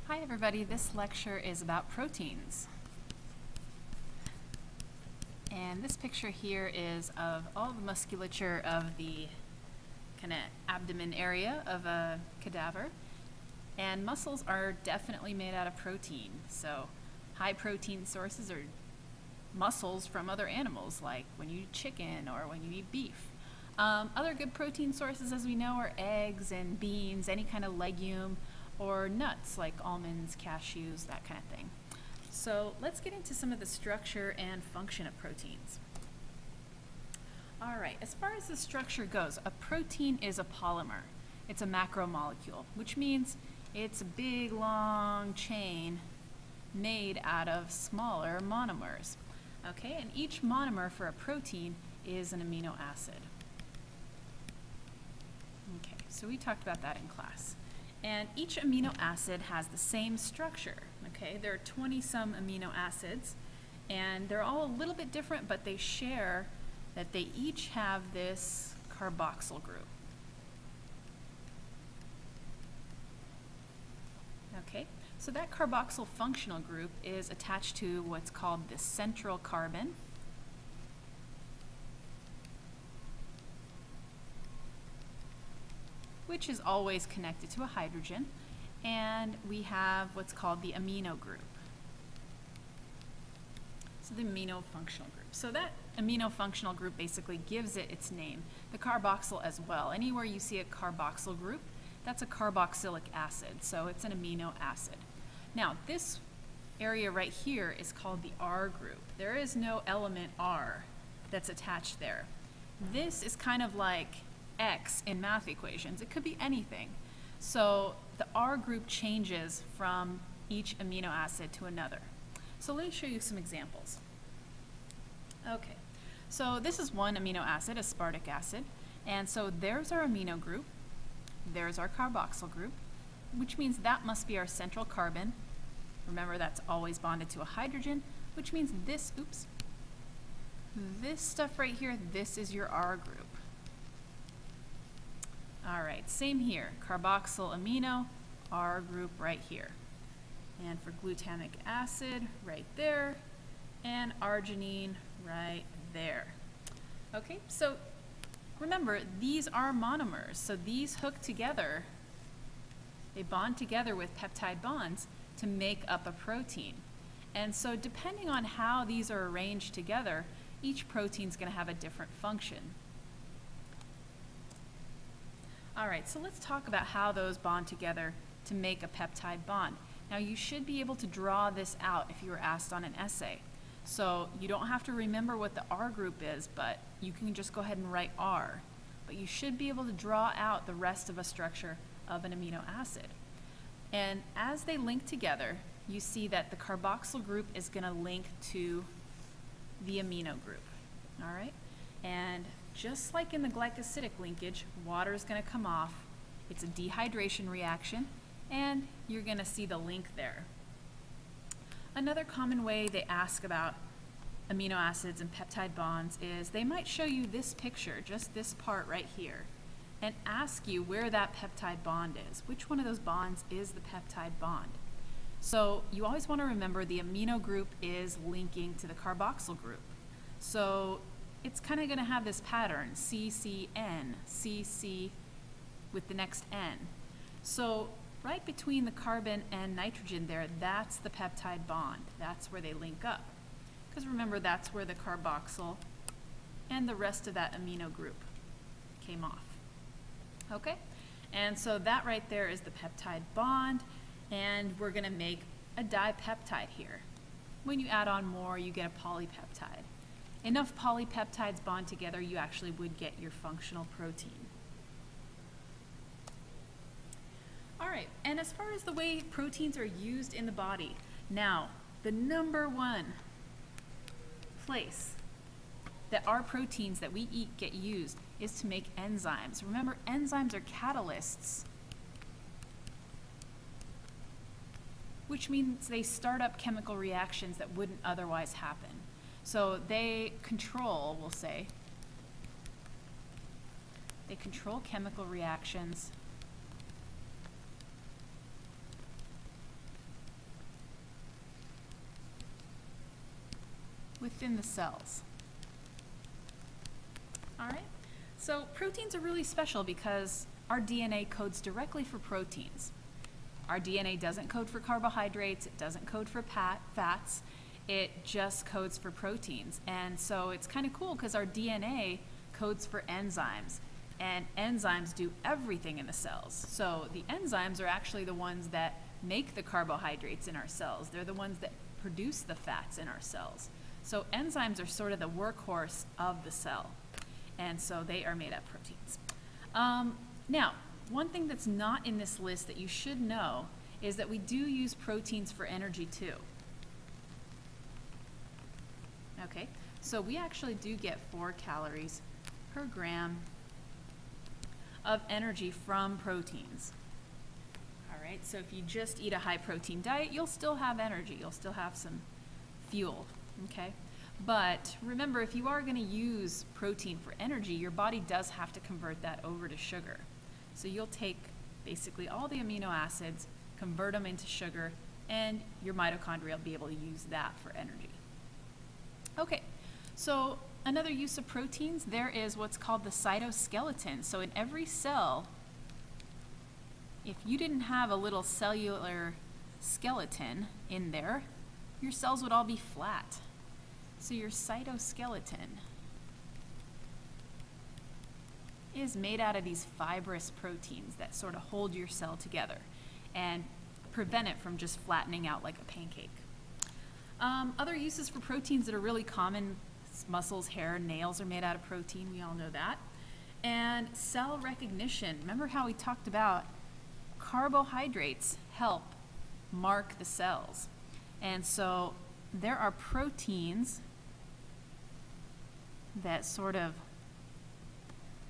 Hi everybody, this lecture is about proteins. And this picture here is of all the musculature of the kind of abdomen area of a cadaver. And muscles are definitely made out of protein. So high protein sources are muscles from other animals, like when you eat chicken or when you eat beef. Other good protein sources, as we know, are eggs and beans, any kind of legume, or nuts like almonds, cashews, that kind of thing. So let's get into some of the structure and function of proteins. All right, as far as the structure goes, a protein is a polymer. It's a macromolecule, which means it's a big, long chain made out of smaller monomers. Okay, and each monomer for a protein is an amino acid. Okay, so we talked about that in class. And each amino acid has the same structure. Okay, there are 20-some amino acids, and they're all a little bit different, but they share that they each have this carboxyl group. Okay, so that carboxyl functional group is attached to what's called the central carbon. Which is always connected to a hydrogen, and we have what's called the amino group. So the amino functional group. So that amino functional group basically gives it its name. The carboxyl as well. Anywhere you see a carboxyl group, that's a carboxylic acid, so it's an amino acid. Now this area right here is called the R group. There is no element R that's attached there. This is kind of like X in math equations. It could be anything. So the R group changes from each amino acid to another. So let me show you some examples. Okay, so this is one amino acid, aspartic acid, and so there's our amino group, there's our carboxyl group, which means that must be our central carbon. Remember, that's always bonded to a hydrogen, which means this, this stuff right here, this is your R group. All right, same here, carboxyl amino, R group right here. And for glutamic acid, right there, and arginine right there. Okay, so remember, these are monomers, so these hook together, they bond together with peptide bonds to make up a protein. And so depending on how these are arranged together, each protein is going to have a different function. All right, so let's talk about how those bond together to make a peptide bond. Now you should be able to draw this out if you were asked on an essay. So you don't have to remember what the R group is, but you can just go ahead and write R. But you should be able to draw out the rest of a structure of an amino acid. And as they link together, you see that the carboxyl group is going to link to the amino group. All right? And just like in the glycosidic linkage, water is going to come off. It's a dehydration reaction, and you're going to see the link there. Another common way they ask about amino acids and peptide bonds is they might show you this picture, just this part right here, and ask you where that peptide bond is. Which one of those bonds is the peptide bond? So you always want to remember the amino group is linking to the carboxyl group. So it's kind of going to have this pattern, CCN, CC with the next N. So right between the carbon and nitrogen there, that's the peptide bond. That's where they link up. Because remember, that's where the carboxyl and the rest of that amino group came off. Okay? And so that right there is the peptide bond, and we're going to make a dipeptide here. When you add on more, you get a polypeptide. Enough polypeptides bond together, you actually would get your functional protein. All right, and as far as the way proteins are used in the body, now, the #1 place that our proteins that we eat get used is to make enzymes. Remember, enzymes are catalysts, which means they start up chemical reactions that wouldn't otherwise happen. So they control, we'll say, they control chemical reactions within the cells. All right, so proteins are really special because our DNA codes directly for proteins. Our DNA doesn't code for carbohydrates, it doesn't code for fats, it just codes for proteins. And so it's kind of cool because our DNA codes for enzymes, and enzymes do everything in the cells. So the enzymes are actually the ones that make the carbohydrates in our cells. They're the ones that produce the fats in our cells. So enzymes are sort of the workhorse of the cell. And so they are made of proteins. Now, one thing that's not in this list that you should know is that we do use proteins for energy too. Okay, so we actually do get 4 calories per gram of energy from proteins. All right, so if you just eat a high protein diet, you'll still have energy, you'll still have some fuel, okay? But remember, if you are going to use protein for energy, your body does have to convert that over to sugar. So you'll take basically all the amino acids, convert them into sugar, and your mitochondria will be able to use that for energy. Okay, so another use of proteins, there is what's called the cytoskeleton. So in every cell, if you didn't have a little cellular skeleton in there, your cells would all be flat. So your cytoskeleton is made out of these fibrous proteins that sort of hold your cell together and prevent it from just flattening out like a pancake. Other uses for proteins that are really common, muscles, hair, nails are made out of protein, we all know that. And cell recognition, remember how we talked about carbohydrates help mark the cells. And so there are proteins that sort of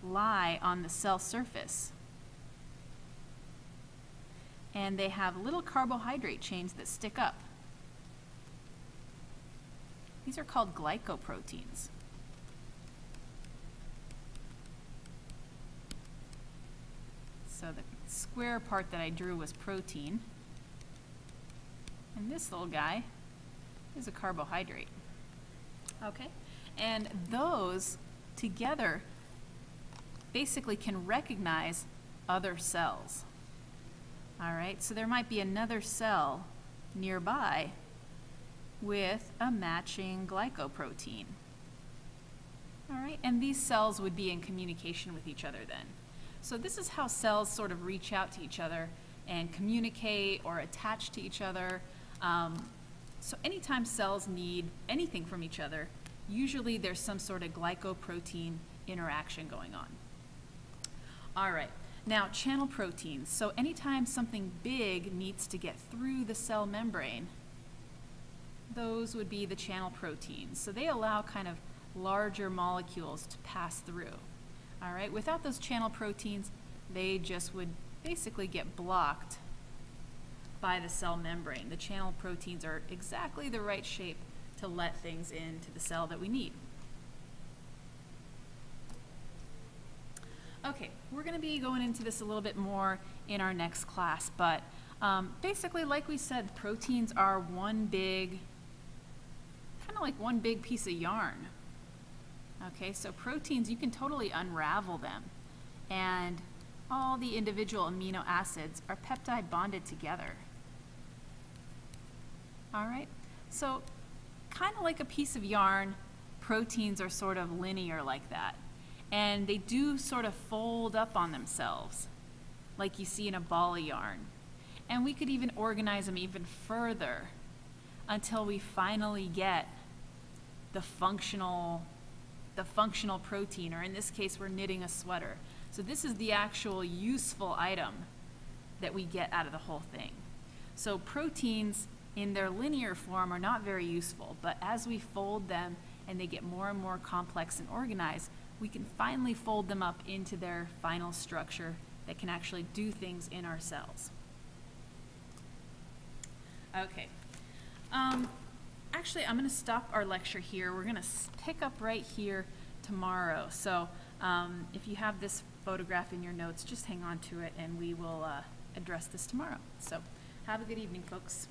lie on the cell surface. And they have little carbohydrate chains that stick up. These are called glycoproteins. So the square part that I drew was protein. And this little guy is a carbohydrate. Okay? And those together basically can recognize other cells. All right, so there might be another cell nearby with a matching glycoprotein. All right, and these cells would be in communication with each other then. So this is how cells sort of reach out to each other and communicate or attach to each other. So anytime cells need anything from each other, usually there's some sort of glycoprotein interaction going on. All right, now channel proteins. So anytime something big needs to get through the cell membrane, those would be the channel proteins. So they allow kind of larger molecules to pass through. All right, without those channel proteins, they just would basically get blocked by the cell membrane. The channel proteins are exactly the right shape to let things into the cell that we need. Okay, we're going to be going into this a little bit more in our next class, but basically, like we said, proteins are one big, kind of like one big piece of yarn. Okay, so proteins, you can totally unravel them, and all the individual amino acids are peptide bonded together. All right, so kind of like a piece of yarn, proteins are sort of linear like that. And they do sort of fold up on themselves, like you see in a ball of yarn. And we could even organize them even further until we finally get the functional protein, or in this case, we're knitting a sweater. So this is the actual useful item that we get out of the whole thing. So proteins in their linear form are not very useful, but as we fold them and they get more and more complex and organized, we can finally fold them up into their final structure that can actually do things in our cells. Okay. Actually, I'm going to stop our lecture here. We're going to pick up right here tomorrow. So if you have this photograph in your notes, just hang on to it and we will address this tomorrow. So have a good evening, folks.